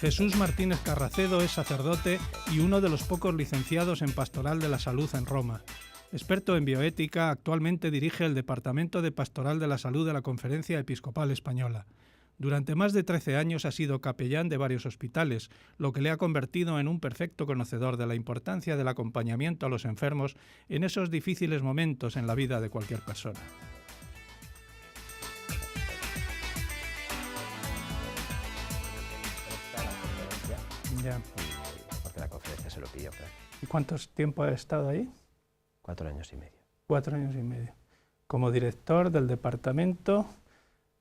Jesús Martínez Carracedo es sacerdote y uno de los pocos licenciados en Pastoral de la Salud en Roma. Experto en bioética, actualmente dirige el Departamento de Pastoral de la Salud de la Conferencia Episcopal Española. Durante más de 13 años ha sido capellán de varios hospitales, lo que le ha convertido en un perfecto conocedor de la importancia del acompañamiento a los enfermos en esos difíciles momentos en la vida de cualquier persona. Ya. Porque la conferencia se lo pidió, claro. ¿Y cuánto tiempo ha estado ahí? 4 años y medio. 4 años y medio. Como director del Departamento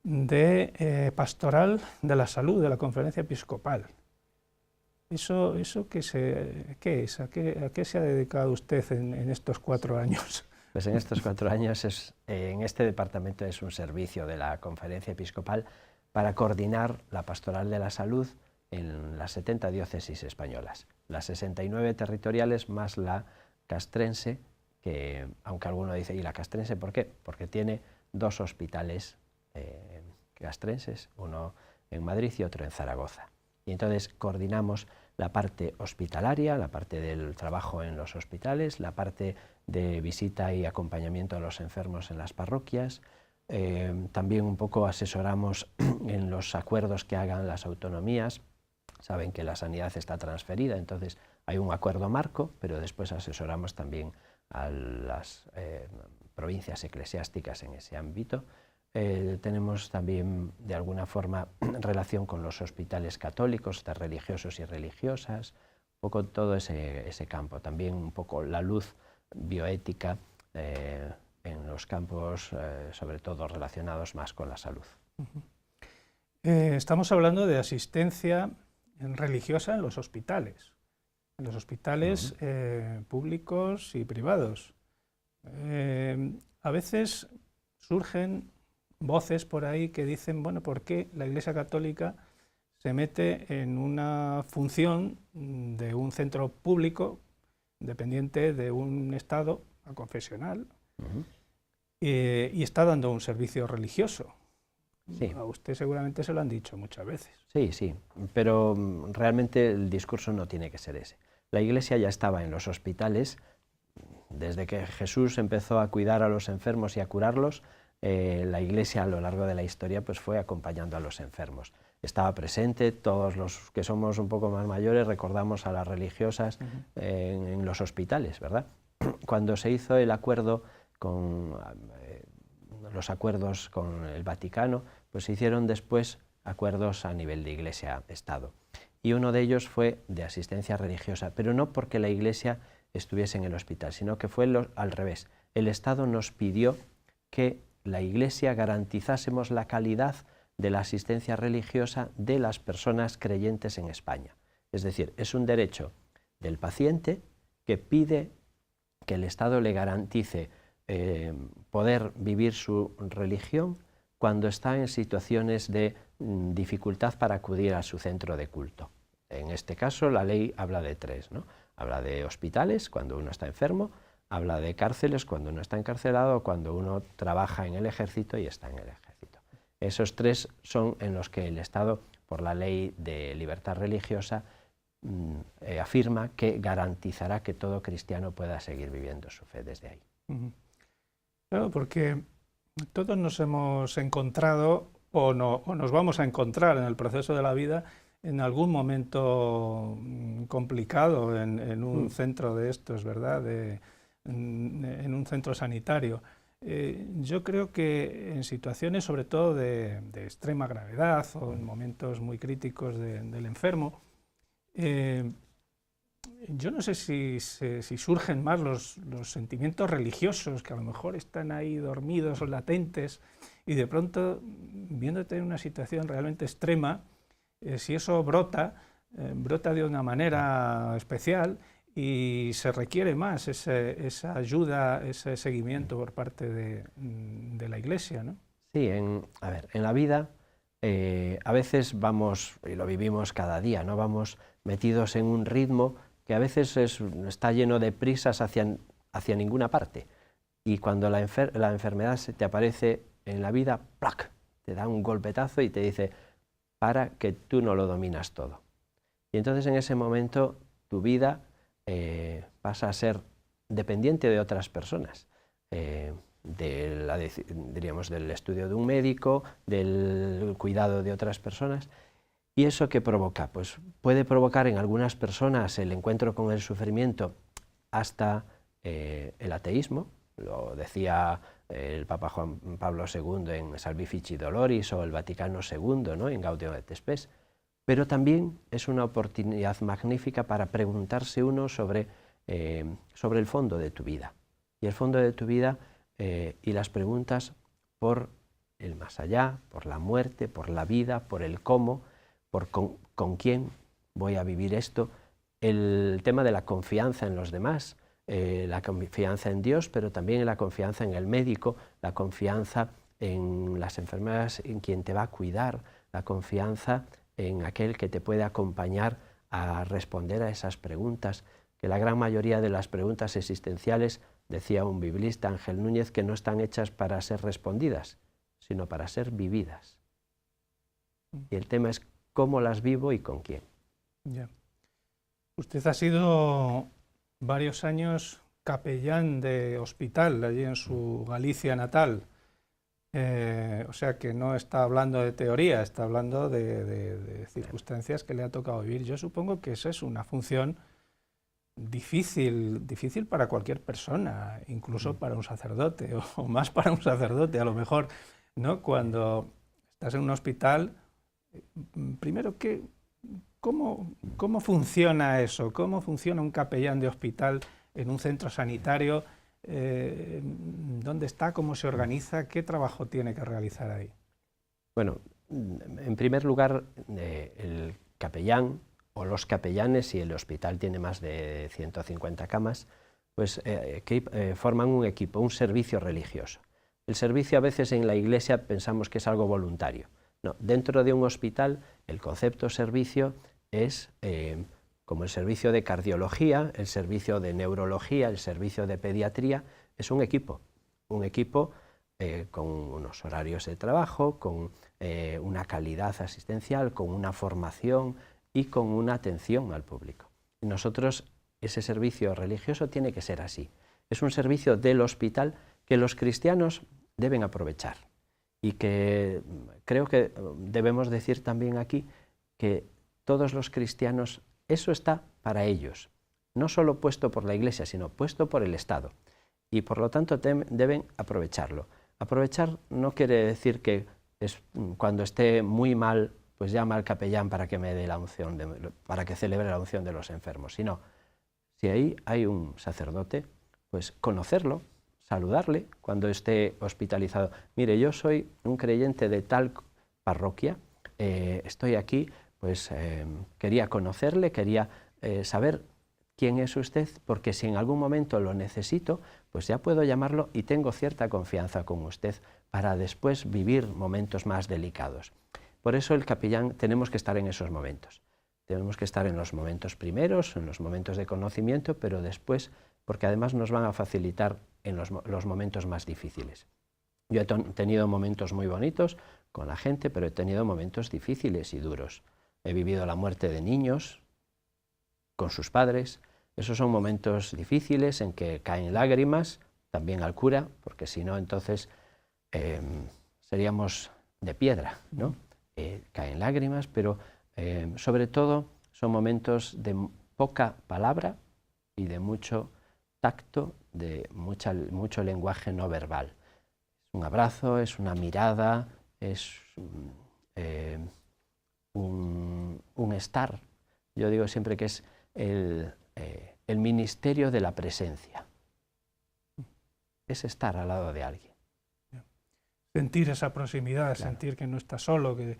de Pastoral de la Salud de la Conferencia Episcopal. ¿Eso qué es? ¿A qué se ha dedicado usted en estos 4 años? Pues en estos 4 años, en este departamento es un servicio de la Conferencia Episcopal para coordinar la pastoral de la salud en las 70 diócesis españolas, las 69 territoriales más la castrense, que aunque alguno dice, ¿y la castrense por qué? Porque tiene 2 hospitales castrenses, uno en Madrid y otro en Zaragoza. Y entonces coordinamos la parte hospitalaria, la parte del trabajo en los hospitales, la parte de visita y acompañamiento a los enfermos en las parroquias. También un poco asesoramos en los acuerdos que hagan las autonomías. Saben que la sanidad está transferida, entonces hay un acuerdo marco, pero después asesoramos también a las provincias eclesiásticas en ese ámbito. Tenemos también de alguna forma relación con los hospitales católicos, de religiosos y religiosas, un poco todo ese campo. También un poco la luz bioética en los campos, sobre todo relacionados más con la salud. Estamos hablando de asistencia religiosa en los hospitales públicos y privados. A veces surgen voces por ahí que dicen, bueno, ¿por qué la Iglesia Católica se mete en una función de un centro público dependiente de un Estado confesional y está dando un servicio religioso? Sí. A usted seguramente se lo han dicho muchas veces. Sí, pero realmente el discurso no tiene que ser ese. La Iglesia ya estaba en los hospitales. Desde que Jesús empezó a cuidar a los enfermos y a curarlos, la Iglesia a lo largo de la historia pues fue acompañando a los enfermos. Estaba presente, todos los que somos un poco más mayores recordamos a las religiosas en los hospitales, ¿verdad? Cuando se hizo el acuerdo con los acuerdos con el Vaticano, pues se hicieron después acuerdos a nivel de Iglesia-Estado. Y uno de ellos fue de asistencia religiosa, pero no porque la Iglesia estuviese en el hospital, sino que fue al revés. El Estado nos pidió que la Iglesia garantizásemos la calidad de la asistencia religiosa de las personas creyentes en España. Es decir, es un derecho del paciente que pide que el Estado le garantice poder vivir su religión cuando está en situaciones de dificultad para acudir a su centro de culto. En este caso la ley habla de 3, ¿no? Habla de hospitales cuando uno está enfermo, habla de cárceles cuando uno está encarcelado, cuando uno trabaja en el ejército y está en el ejército. Esos 3 son en los que el Estado, por la ley de libertad religiosa, afirma que garantizará que todo cristiano pueda seguir viviendo su fe desde ahí. Claro, porque todos nos hemos encontrado o nos vamos a encontrar en el proceso de la vida en algún momento complicado en un centro de estos, ¿verdad? En un centro sanitario. Yo creo que en situaciones sobre todo de extrema gravedad o en momentos muy críticos del enfermo, yo no sé si surgen más los sentimientos religiosos que a lo mejor están ahí dormidos o latentes y de pronto, viéndote en una situación realmente extrema, si eso brota de una manera especial y se requiere más esa ayuda, ese seguimiento por parte de la Iglesia, ¿no? Sí, en la vida a veces vamos, y lo vivimos cada día, ¿no? Vamos metidos en un ritmo que a veces está lleno de prisas hacia ninguna parte. Y cuando la enfermedad se te aparece en la vida, ¡plac!, te da un golpetazo y te dice, para que tú no lo dominas todo. Y entonces en ese momento tu vida pasa a ser dependiente de otras personas, diríamos, del estudio de un médico, del cuidado de otras personas. ¿Y eso qué provoca? Pues puede provocar en algunas personas el encuentro con el sufrimiento hasta el ateísmo, lo decía el Papa Juan Pablo II en Salvifici Doloris o el Vaticano II, ¿no?, en Gaudium et Spes. Pero también es una oportunidad magnífica para preguntarse uno sobre el fondo de tu vida. Y el fondo de tu vida y las preguntas por el más allá, por la muerte, por la vida, por el cómo, por con quién voy a vivir esto, el tema de la confianza en los demás, la confianza en Dios, pero también la confianza en el médico, la confianza en las enfermeras, en quien te va a cuidar, la confianza en aquel que te puede acompañar a responder a esas preguntas, que la gran mayoría de las preguntas existenciales, decía un biblista, Ángel Núñez, que no están hechas para ser respondidas, sino para ser vividas. Y el tema es cómo las vivo y con quién. Ya. Usted ha sido varios años capellán de hospital allí en su Galicia natal. O sea que no está hablando de teoría, está hablando de circunstancias que le ha tocado vivir. Yo supongo que esa es una función difícil para cualquier persona, incluso para un sacerdote, o más para un sacerdote a lo mejor, ¿no? Cuando estás en un hospital, primero, ¿cómo funciona eso? ¿Cómo funciona un capellán de hospital en un centro sanitario? ¿Dónde está? ¿Cómo se organiza? ¿Qué trabajo tiene que realizar ahí? Bueno, en primer lugar, el capellán o los capellanes, si el hospital tiene más de 150 camas, pues forman un equipo, un servicio religioso. El servicio a veces en la Iglesia pensamos que es algo voluntario. No, dentro de un hospital el concepto servicio es como el servicio de cardiología, el servicio de neurología, el servicio de pediatría, es un equipo con unos horarios de trabajo, con una calidad asistencial, con una formación y con una atención al público. Y nosotros, ese servicio religioso tiene que ser así. Es un servicio del hospital que los cristianos deben aprovechar y que creo que debemos decir también aquí que todos los cristianos, eso está para ellos, no solo puesto por la Iglesia, sino puesto por el Estado. Y por lo tanto deben aprovecharlo. Aprovechar no quiere decir que cuando esté muy mal, pues llama al capellán para que me dé la unción, para que celebre la unción de los enfermos, sino si ahí hay un sacerdote, pues conocerlo, saludarle cuando esté hospitalizado. Mire, yo soy un creyente de tal parroquia, estoy aquí, pues quería conocerle, quería saber quién es usted, porque si en algún momento lo necesito, pues ya puedo llamarlo y tengo cierta confianza con usted para después vivir momentos más delicados. Por eso el capellán tenemos que estar en esos momentos. Tenemos que estar en los momentos primeros, en los momentos de conocimiento, pero después, porque además nos van a facilitar en los momentos más difíciles. Yo he tenido momentos muy bonitos con la gente, pero he tenido momentos difíciles y duros. He vivido la muerte de niños con sus padres. Esos son momentos difíciles en que caen lágrimas, también al cura, porque si no, entonces seríamos de piedra, ¿no? Caen lágrimas, pero sobre todo son momentos de poca palabra y de mucho tacto, de mucho lenguaje no verbal. Es un abrazo, es una mirada, es un estar. Yo digo siempre que es el ministerio de la presencia. Es estar al lado de alguien. Sentir esa proximidad, Claro. sentir que no estás solo, que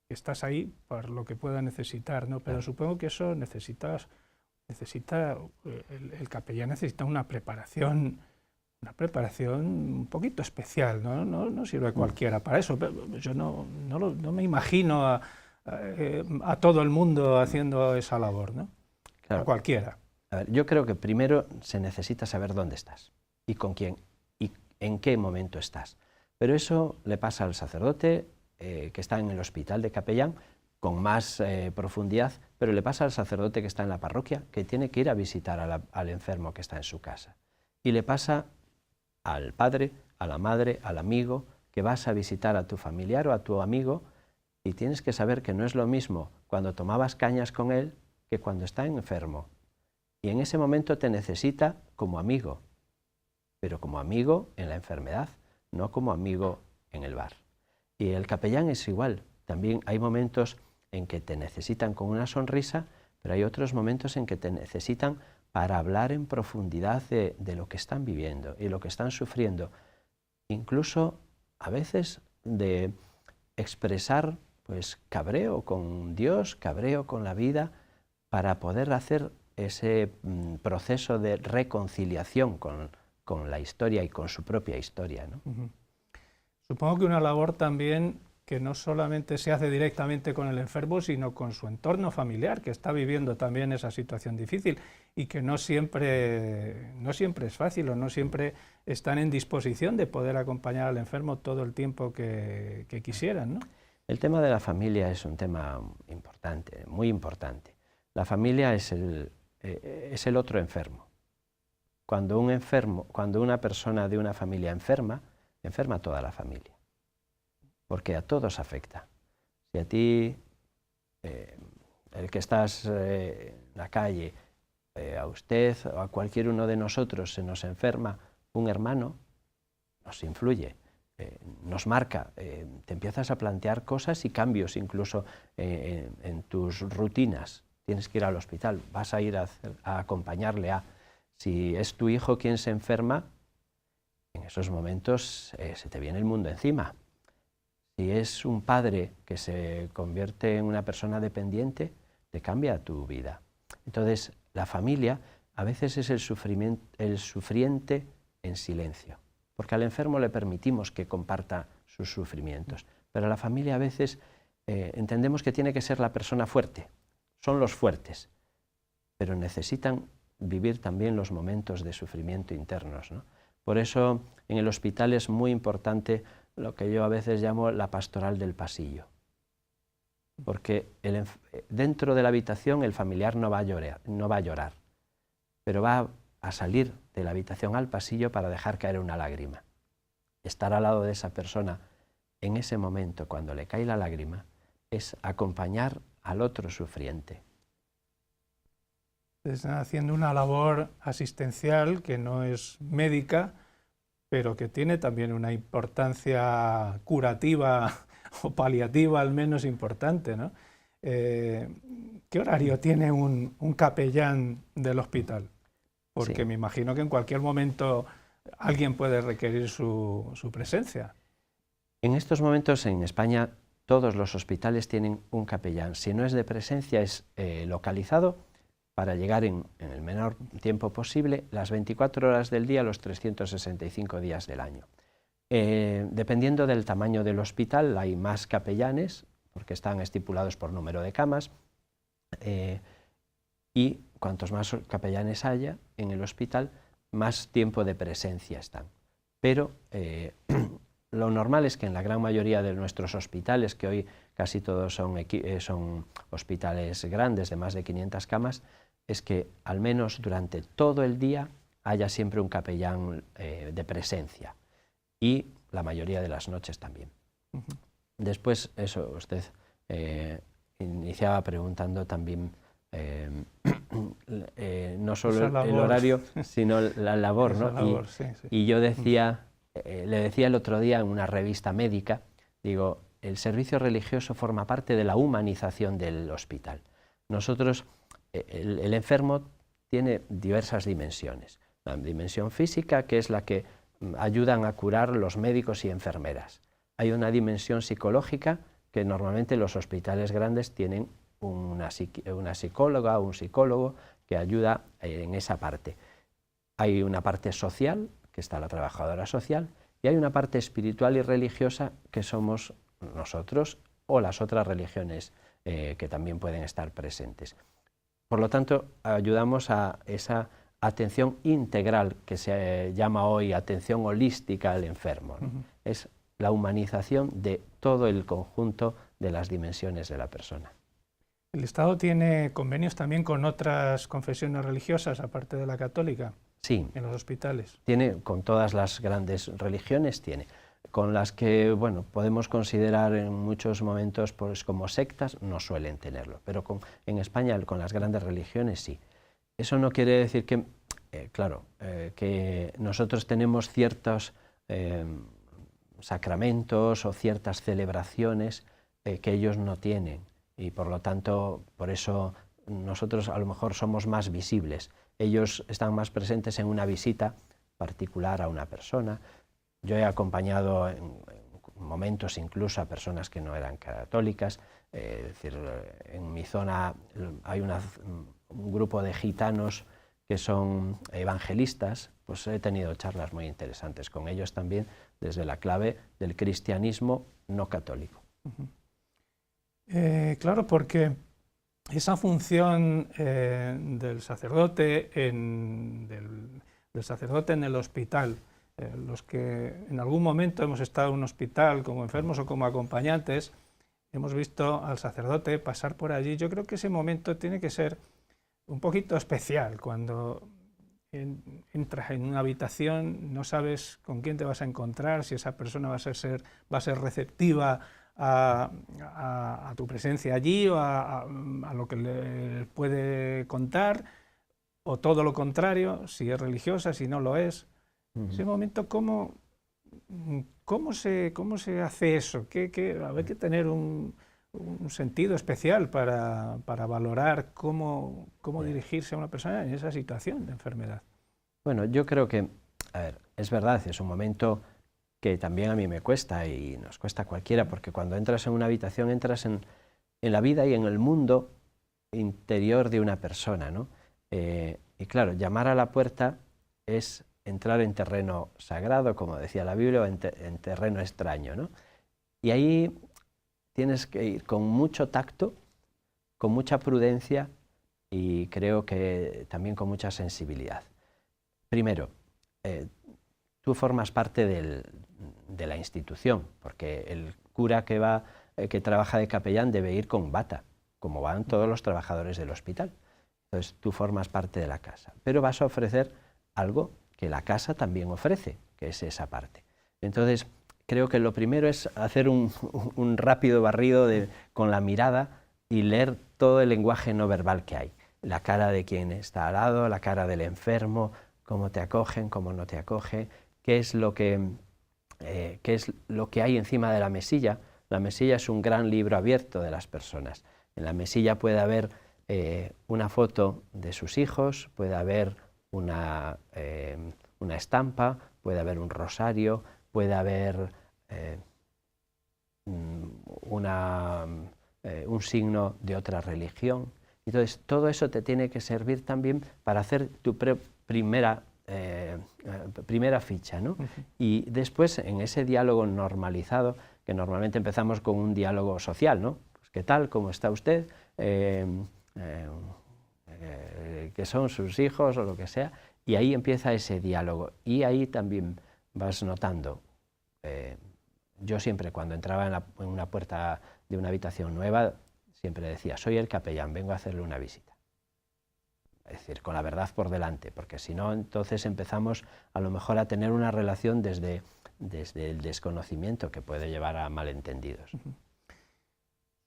estás ahí por lo que pueda necesitar, ¿no? Pero Claro. supongo que eso el capellán necesita una preparación un poquito especial, ¿no? No sirve cualquiera para eso. Yo no me imagino a todo el mundo haciendo esa labor, ¿no? Claro. A cualquiera. A ver, yo creo que primero se necesita saber dónde estás y con quién y en qué momento estás. Pero eso le pasa al sacerdote que está en el hospital de capellán, con más profundidad pero le pasa al sacerdote que está en la parroquia, que tiene que ir a visitar al enfermo que está en su casa. Y le pasa al padre, a la madre, al amigo, que vas a visitar a tu familiar o a tu amigo, y tienes que saber que no es lo mismo cuando tomabas cañas con él que cuando está enfermo. Y en ese momento te necesita como amigo, pero como amigo en la enfermedad, no como amigo en el bar. Y el capellán es igual. También hay momentos en que te necesitan con una sonrisa, pero hay otros momentos en que te necesitan para hablar en profundidad de lo que están viviendo y lo que están sufriendo. Incluso a veces de expresar pues cabreo con Dios, cabreo con la vida, para poder hacer ese proceso de reconciliación con la historia y con su propia historia, ¿no? Supongo que una labor también que no solamente se hace directamente con el enfermo, sino con su entorno familiar, que está viviendo también esa situación difícil y que no siempre es fácil o no siempre están en disposición de poder acompañar al enfermo todo el tiempo que quisieran, ¿no? El tema de la familia es un tema importante, muy importante. La familia es el otro enfermo. Cuando una persona de una familia enferma toda la familia, porque a todos afecta. Si a ti, el que estás en la calle, a usted o a cualquier uno de nosotros se nos enferma un hermano, nos influye, nos marca, te empiezas a plantear cosas y cambios incluso en tus rutinas. Tienes que ir al hospital, vas a ir a acompañarle a... Si es tu hijo quien se enferma, en esos momentos se te viene el mundo encima. Si es un padre que se convierte en una persona dependiente, te cambia tu vida. Entonces, la familia a veces es el sufriente en silencio, porque al enfermo le permitimos que comparta sus sufrimientos, pero la familia a veces entendemos que tiene que ser la persona fuerte, son los fuertes, pero necesitan vivir también los momentos de sufrimiento internos, ¿no? Por eso en el hospital es muy importante lo que yo a veces llamo la pastoral del pasillo, porque dentro de la habitación el familiar no va a llorar, pero va a salir de la habitación al pasillo para dejar caer una lágrima. Estar al lado de esa persona en ese momento, cuando le cae la lágrima, es acompañar al otro sufriente. Están haciendo una labor asistencial que no es médica, pero que tiene también una importancia curativa o paliativa al menos importante, ¿no? ¿Qué horario tiene un capellán del hospital? Porque sí, me imagino que en cualquier momento alguien puede requerir su presencia. En estos momentos en España todos los hospitales tienen un capellán. Si no es de presencia, es localizado para llegar en el menor tiempo posible, las 24 horas del día, los 365 días del año. Dependiendo del tamaño del hospital, hay más capellanes, porque están estipulados por número de camas, y cuantos más capellanes haya en el hospital, más tiempo de presencia están. Pero lo normal es que en la gran mayoría de nuestros hospitales, que hoy casi todos son hospitales grandes de más de 500 camas, es que al menos durante todo el día haya siempre un capellán de presencia, y la mayoría de las noches también. Después, eso, usted iniciaba preguntando también no solo el horario, sino la labor, ¿no? Labor, sí. Y yo decía, le decía el otro día en una revista médica, digo, el servicio religioso forma parte de la humanización del hospital. Nosotros, el enfermo tiene diversas dimensiones. La dimensión física, que es la que ayudan a curar los médicos y enfermeras. Hay una dimensión psicológica, que normalmente los hospitales grandes tienen una psicóloga o un psicólogo que ayuda en esa parte. Hay una parte social, que está la trabajadora social, y hay una parte espiritual y religiosa, que somos nosotros o las otras religiones que también pueden estar presentes. Por lo tanto, ayudamos a esa atención integral, que se llama hoy atención holística al enfermo, ¿no? Es la humanización de todo el conjunto de las dimensiones de la persona. ¿El Estado tiene convenios también con otras confesiones religiosas, aparte de la católica, Sí, en los hospitales? tiene, con todas las grandes religiones tiene. Con las que, bueno, podemos considerar en muchos momentos pues, como sectas, no suelen tenerlo, pero en España con las grandes religiones sí. Eso no quiere decir que, claro, que nosotros tenemos ciertos sacramentos o ciertas celebraciones que ellos no tienen, y por lo tanto, por eso nosotros a lo mejor somos más visibles. Ellos están más presentes en una visita particular a una persona. Yo he acompañado en momentos incluso a personas que no eran católicas, es decir, en mi zona hay un grupo de gitanos que son evangelistas, pues he tenido charlas muy interesantes con ellos también desde la clave del cristianismo no católico. Claro, porque esa función del sacerdote del sacerdote en el hospital, los que en algún momento hemos estado en un hospital como enfermos o como acompañantes, hemos visto al sacerdote pasar por allí. Yo creo que ese momento tiene que ser un poquito especial, cuando entras en una habitación, no sabes con quién te vas a encontrar, si esa persona va a ser receptiva a tu presencia allí o a lo que le puede contar, o todo lo contrario, si es religiosa, si no lo es. Ese momento, ¿cómo se hace eso? Hay que tener un sentido especial para valorar cómo dirigirse a una persona en esa situación de enfermedad. Bueno, yo creo que, a ver, es verdad, es un momento que también a mí me cuesta y nos cuesta a cualquiera, porque cuando entras en una habitación entras en la vida y en el mundo interior de una persona, ¿no? Y claro, llamar a la puerta es entrar en terreno sagrado, como decía la Biblia, o en terreno extraño, ¿no? Y ahí tienes que ir con mucho tacto, con mucha prudencia y creo que también con mucha sensibilidad. Primero, tú formas parte de la institución, porque el cura que trabaja de capellán debe ir con bata, como van todos los trabajadores del hospital. Entonces tú formas parte de la casa, pero vas a ofrecer algo que la casa también ofrece, que es esa parte. Entonces creo que lo primero es hacer un rápido barrido con la mirada y leer todo el lenguaje no verbal que hay. La cara de quien está al lado, la cara del enfermo, cómo te acogen, cómo no te acoge, qué es lo que hay encima de la mesilla. La mesilla es un gran libro abierto de las personas. En la mesilla puede haber una foto de sus hijos, puede haber una estampa, puede haber un rosario, puede haber un signo de otra religión. Entonces, todo eso te tiene que servir también para hacer tu primera ficha, ¿no? Y después, en ese diálogo normalizado, que normalmente empezamos con un diálogo social, ¿no? Pues, ¿qué tal? ¿Cómo está usted? ¿Qué son sus hijos o lo que sea? Y ahí empieza ese diálogo. Y ahí también vas notando. Yo siempre, cuando entraba en una puerta de una habitación nueva, siempre decía, soy el capellán, vengo a hacerle una visita. Es decir, con la verdad por delante, porque si no, entonces empezamos a lo mejor a tener una relación desde el desconocimiento que puede llevar a malentendidos.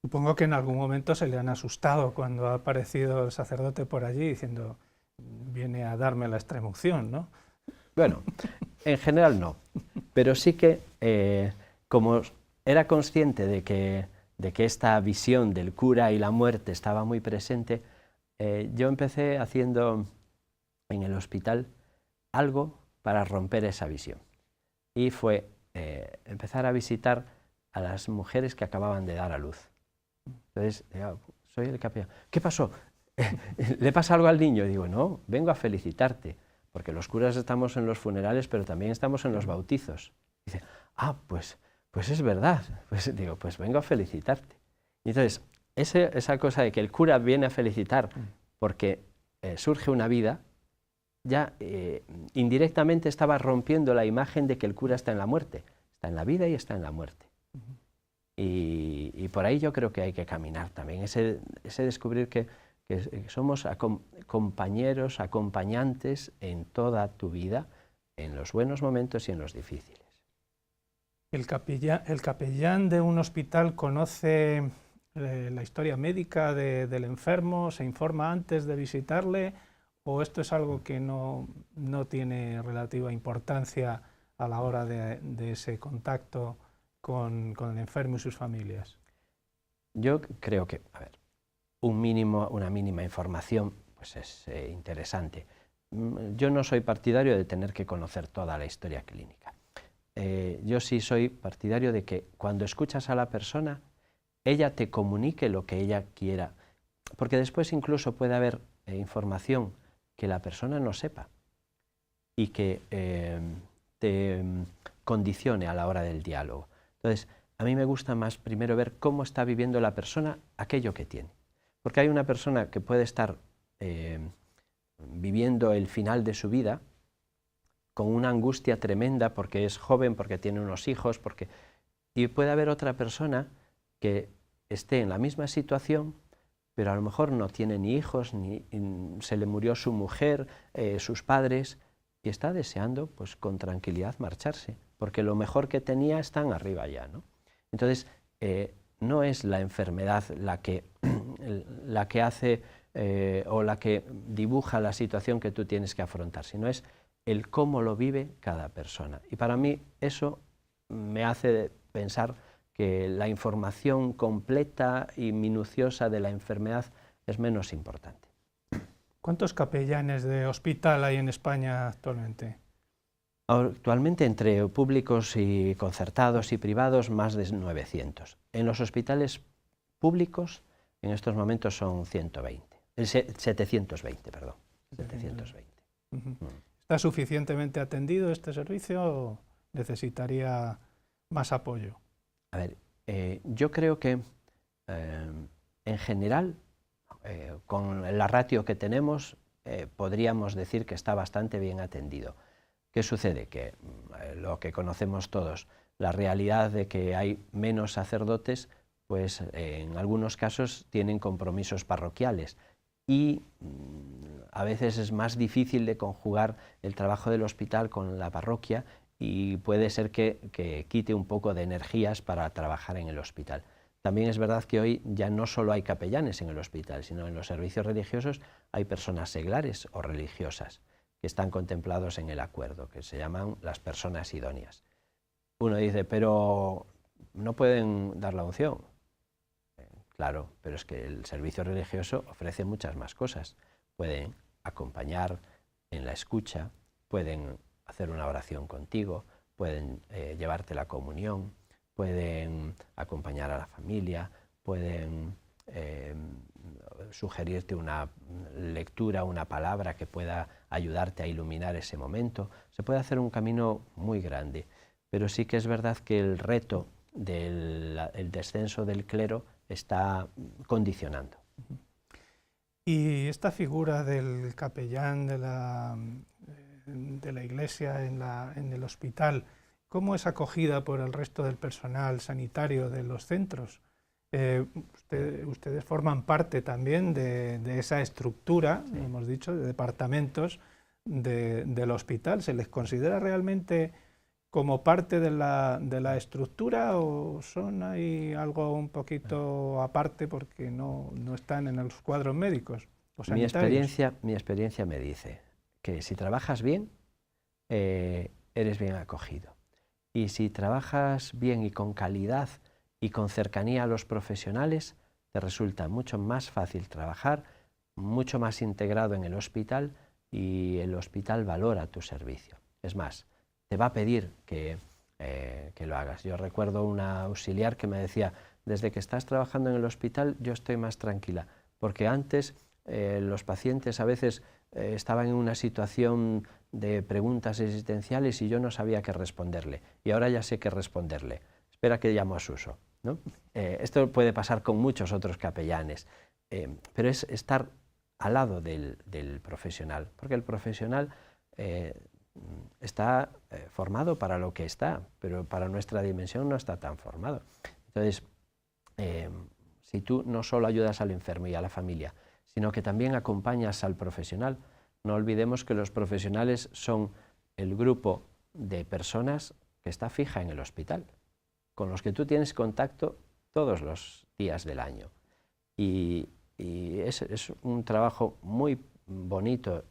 Supongo que en algún momento se le han asustado cuando ha aparecido el sacerdote por allí diciendo, viene a darme la extremunción, ¿no? Bueno, en general no, pero sí que como era consciente de que esta visión del cura y la muerte estaba muy presente, yo empecé haciendo en el hospital algo para romper esa visión. Y fue empezar a visitar a las mujeres que acababan de dar a luz. Entonces, soy el capellán. ¿Qué pasó? ¿Le pasa algo al niño? Y digo, no, vengo a felicitarte, porque los curas estamos en los funerales, pero también estamos en los bautizos. Dice, pues es verdad. Pues digo, pues vengo a felicitarte. Y entonces, esa cosa de que el cura viene a felicitar porque surge una vida, ya indirectamente estaba rompiendo la imagen de que el cura está en la muerte. Está en la vida y está en la muerte. Y por ahí yo creo que hay que caminar también, ese descubrir que somos compañeros, acompañantes en toda tu vida, en los buenos momentos y en los difíciles. ¿El capellán de un hospital conoce la historia médica del enfermo, se informa antes de visitarle, o esto es algo que no tiene relativa importancia a la hora de ese contacto con el enfermo y sus familias? Yo creo que, a ver, una mínima información pues es interesante. Yo no soy partidario de tener que conocer toda la historia clínica. Yo sí soy partidario de que cuando escuchas a la persona, ella te comunique lo que ella quiera, porque después incluso puede haber información que la persona no sepa y que te condicione a la hora del diálogo. Entonces, a mí me gusta más primero ver cómo está viviendo la persona aquello que tiene, porque hay una persona que puede estar viviendo el final de su vida con una angustia tremenda porque es joven, porque tiene unos hijos, y puede haber otra persona que esté en la misma situación, pero a lo mejor no tiene ni hijos, ni se le murió su mujer, sus padres, y está deseando pues con tranquilidad marcharse, porque lo mejor que tenía están arriba ya, ¿no? Entonces, no es la enfermedad la que hace o la que dibuja la situación que tú tienes que afrontar, sino es el cómo lo vive cada persona. Y para mí eso me hace pensar que la información completa y minuciosa de la enfermedad es menos importante. ¿Cuántos capellanes de hospital hay en España actualmente? Actualmente, entre públicos y concertados y privados, más de 900. En los hospitales públicos, en estos momentos son 720, perdón. 720. ¿Está suficientemente atendido este servicio o necesitaría más apoyo? A ver, yo creo que en general, con la ratio que tenemos, podríamos decir que está bastante bien atendido. ¿Qué sucede? Que lo que conocemos todos, la realidad de que hay menos sacerdotes, pues en algunos casos tienen compromisos parroquiales y a veces es más difícil de conjugar el trabajo del hospital con la parroquia y puede ser que quite un poco de energías para trabajar en el hospital. También es verdad que hoy ya no solo hay capellanes en el hospital, sino en los servicios religiosos hay personas seglares o religiosas que están contemplados en el acuerdo, que se llaman las personas idóneas. Uno dice, pero ¿no pueden dar la unción? Claro, pero es que el servicio religioso ofrece muchas más cosas. Pueden acompañar en la escucha, pueden hacer una oración contigo, pueden llevarte la comunión, pueden acompañar a la familia, pueden sugerirte una lectura, una palabra que pueda ayudarte a iluminar ese momento. Se puede hacer un camino muy grande, pero sí que es verdad que el reto del descenso del clero está condicionando. Y esta figura del capellán de la iglesia en el hospital, ¿cómo es acogida por el resto del personal sanitario de los centros? Ustedes forman parte también de esa estructura, sí, hemos dicho, de departamentos del hospital. ¿Se les considera realmente como parte de la estructura o son ahí algo un poquito aparte porque no están en los cuadros médicos o sanitarios? Mi experiencia me dice que si trabajas bien, eres bien acogido. Y si trabajas bien y con calidad y con cercanía a los profesionales, te resulta mucho más fácil trabajar, mucho más integrado en el hospital y el hospital valora tu servicio. Es más, te va a pedir que lo hagas. Yo recuerdo una auxiliar que me decía, desde que estás trabajando en el hospital yo estoy más tranquila, porque antes los pacientes a veces estaban en una situación de preguntas existenciales y yo no sabía qué responderle, y ahora ya sé qué responderle. Espera que llamo a Suso, ¿no? Esto puede pasar con muchos otros capellanes, pero es estar al lado del profesional, porque el profesional está formado para lo que está, pero para nuestra dimensión no está tan formado. Entonces, si tú no solo ayudas al enfermo y a la familia, sino que también acompañas al profesional, no olvidemos que los profesionales son el grupo de personas que está fija en el hospital, con los que tú tienes contacto todos los días del año. Y es un trabajo muy bonito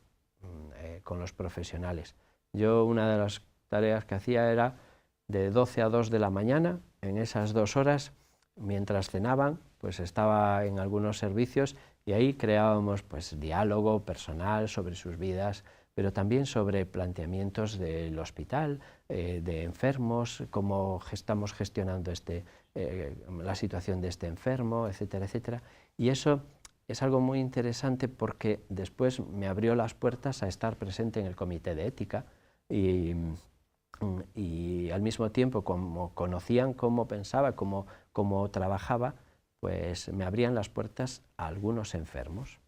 con los profesionales. Yo una de las tareas que hacía era de 12 a 2 de la mañana, en esas 2 horas, mientras cenaban, pues estaba en algunos servicios y ahí creábamos pues diálogo personal sobre sus vidas, pero también sobre planteamientos del hospital, de enfermos, cómo estamos gestionando la situación de este enfermo, etcétera, etcétera. Y eso es algo muy interesante porque después me abrió las puertas a estar presente en el comité de ética y al mismo tiempo, como conocían cómo pensaba, cómo trabajaba, pues me abrían las puertas a algunos enfermos.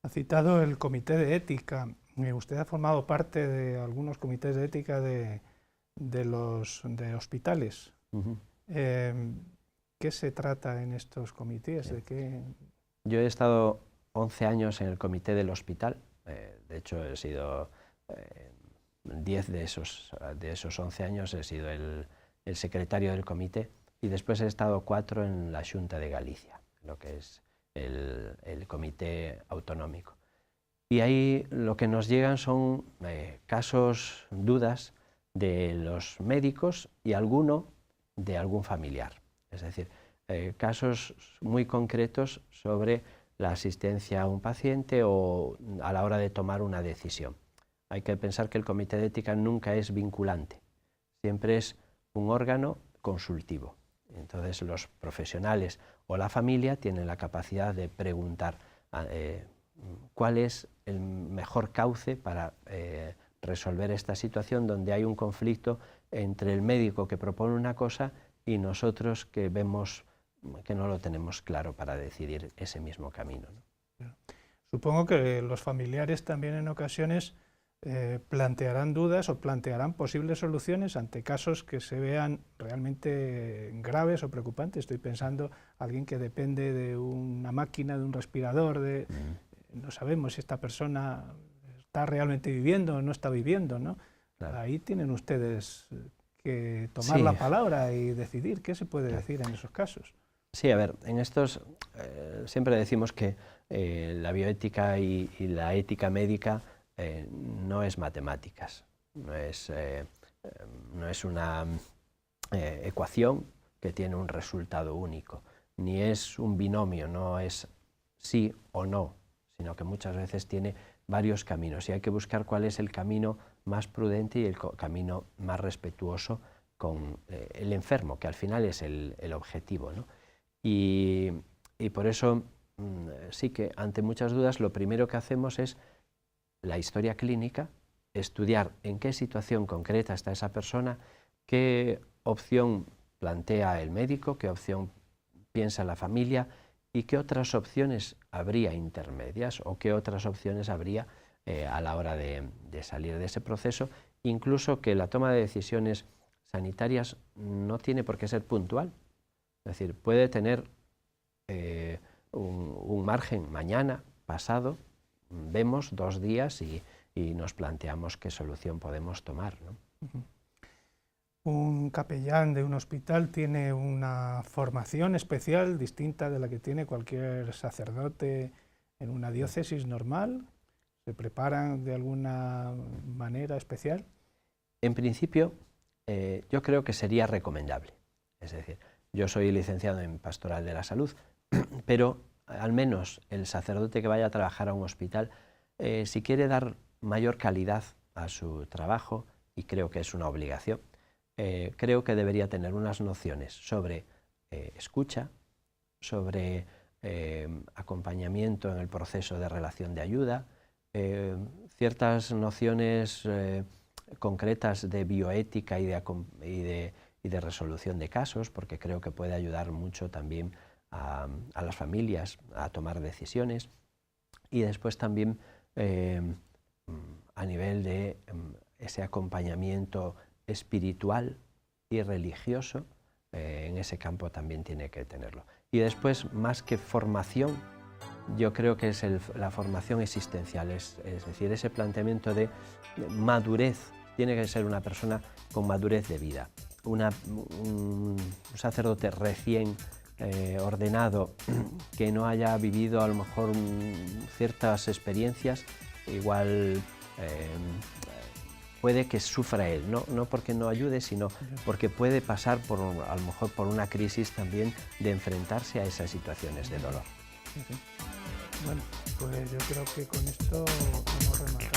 Ha citado el comité de ética. Usted ha formado parte de algunos comités de ética de hospitales. Uh-huh. ¿Qué se trata en estos comités? ¿De qué? Yo he estado 11 años en el comité del hospital. De hecho, he sido 10 de esos 11 años he sido el secretario del comité, y después he estado 4 en la Xunta de Galicia, lo que es el comité autonómico. Y ahí lo que nos llegan son casos, dudas de los médicos y alguno de algún familiar. Es decir, casos muy concretos sobre la asistencia a un paciente o a la hora de tomar una decisión. Hay que pensar que el comité de ética nunca es vinculante, siempre es un órgano consultivo. Entonces los profesionales o la familia tienen la capacidad de preguntar cuál es el mejor cauce para resolver esta situación donde hay un conflicto entre el médico que propone una cosa y nosotros que vemos que no lo tenemos claro para decidir ese mismo camino, ¿no? Supongo que los familiares también en ocasiones plantearán dudas o plantearán posibles soluciones ante casos que se vean realmente graves o preocupantes. Estoy pensando en alguien que depende de una máquina, de un respirador, no sabemos si esta persona está realmente viviendo o no está viviendo, ¿no? Claro. Ahí tienen ustedes que tomar la palabra y decidir qué se puede decir en esos casos. Sí, a ver, en estos siempre decimos que la bioética y la ética médica no es matemáticas, no es una ecuación que tiene un resultado único, ni es un binomio, no es sí o no, sino que muchas veces tiene varios caminos y hay que buscar cuál es el camino más prudente y el camino más respetuoso con el enfermo, que al final es el objetivo, ¿no? Y por eso sí que ante muchas dudas lo primero que hacemos es la historia clínica, estudiar en qué situación concreta está esa persona, qué opción plantea el médico, qué opción piensa la familia y qué otras opciones habría intermedias o qué otras opciones habría a la hora de salir de ese proceso, incluso que la toma de decisiones sanitarias no tiene por qué ser puntual. Es decir, puede tener un margen mañana, pasado, vemos 2 días y nos planteamos qué solución podemos tomar, ¿no? Un capellán de un hospital tiene una formación especial distinta de la que tiene cualquier sacerdote en una diócesis normal. ¿Se preparan de alguna manera especial? En principio, yo creo que sería recomendable. Es decir, yo soy licenciado en Pastoral de la Salud, pero al menos el sacerdote que vaya a trabajar a un hospital, si quiere dar mayor calidad a su trabajo, y creo que es una obligación, creo que debería tener unas nociones sobre escucha, sobre acompañamiento en el proceso de relación de ayuda, ciertas nociones concretas de bioética y de resolución de casos, porque creo que puede ayudar mucho también a las familias a tomar decisiones, y después también a nivel de ese acompañamiento espiritual y religioso en ese campo también tiene que tenerlo. Y después, más que formación, yo creo que es la formación existencial, es decir, ese planteamiento de madurez. Tiene que ser una persona con madurez de vida, un sacerdote recién ordenado, que no haya vivido a lo mejor ciertas experiencias, igual puede que sufra él, no porque no ayude, sino porque puede pasar a lo mejor por una crisis también de enfrentarse a esas situaciones de dolor. Sí, sí. Bueno, pues yo creo que con esto hemos rematado.